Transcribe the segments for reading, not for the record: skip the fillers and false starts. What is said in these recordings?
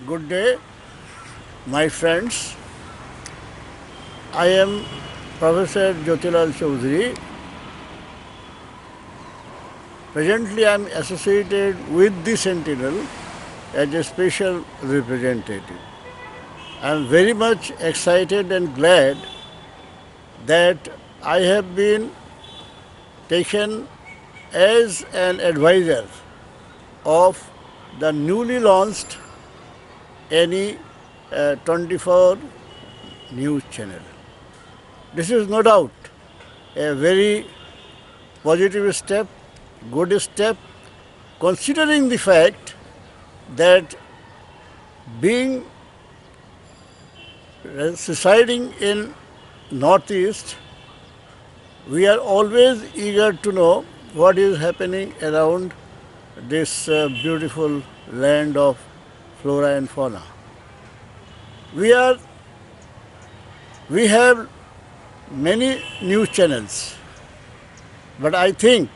Good day, my friends. I am Professor Jyotilal Chaudhary. Presently, I am associated with the Sentinel as a special representative. I am very much excited and glad that I have been taken as an advisor of the newly launched NE 24 news channel. This is no doubt a very positive step, good step, considering the fact that being residing in Northeast, we are always eager to know what is happening around this beautiful land of flora and fauna. We have many news channels, but I think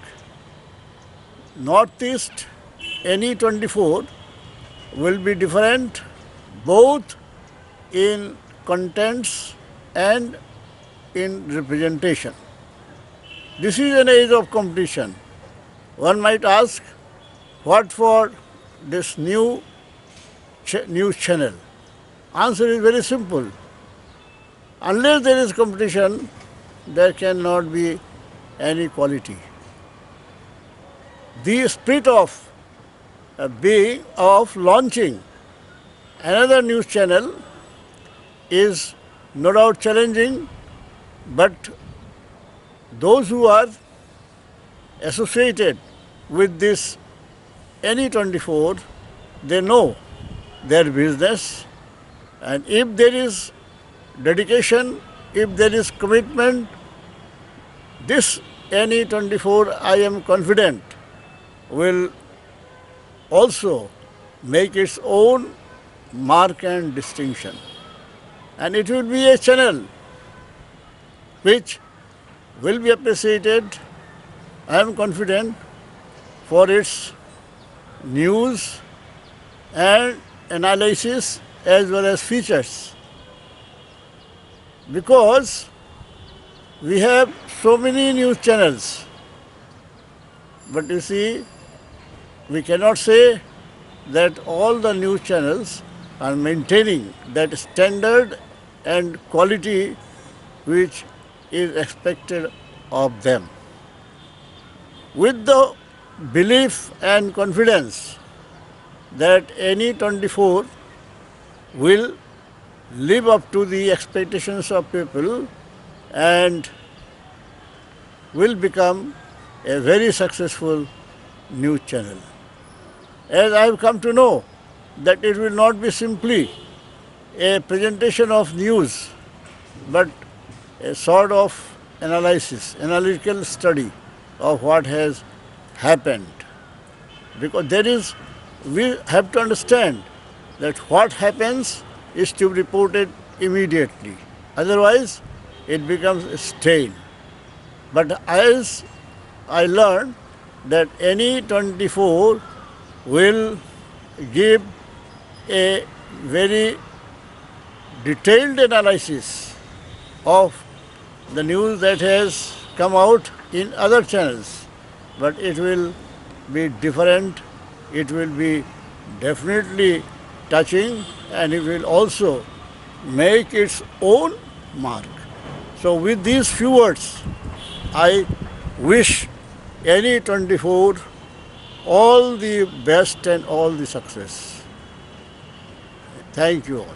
Northeast NE 24 will be different both in contents and in representation. This is an age of competition. One might ask, what for this new news channel? Answer is very simple. Unless there is competition, there cannot be any quality. The spirit of launching another news channel is no doubt challenging, but those who are associated with this NE 24, they know their business, and if there is dedication, if there is commitment, this NE 24, I am confident, will also make its own mark and distinction. And it will be a channel which will be appreciated, I am confident, for its news and analysis as well as features. Because we have so many news channels, but you see, we cannot say that all the news channels are maintaining that standard and quality which is expected of them. With the belief and confidence that NE 24 will live up to the expectations of people and will become a very successful news channel. As I have come to know that it will not be simply a presentation of news, but a sort of analytical study of what has happened. Because we have to understand that what happens is to be reported immediately. Otherwise, it becomes a stain. But as I learned that NE 24 will give a very detailed analysis of the news that has come out in other channels, but it will be different, it will be definitely touching, and it will also make its own mark. So with these few words, I wish NE 24 all the best and all the success. Thank you all.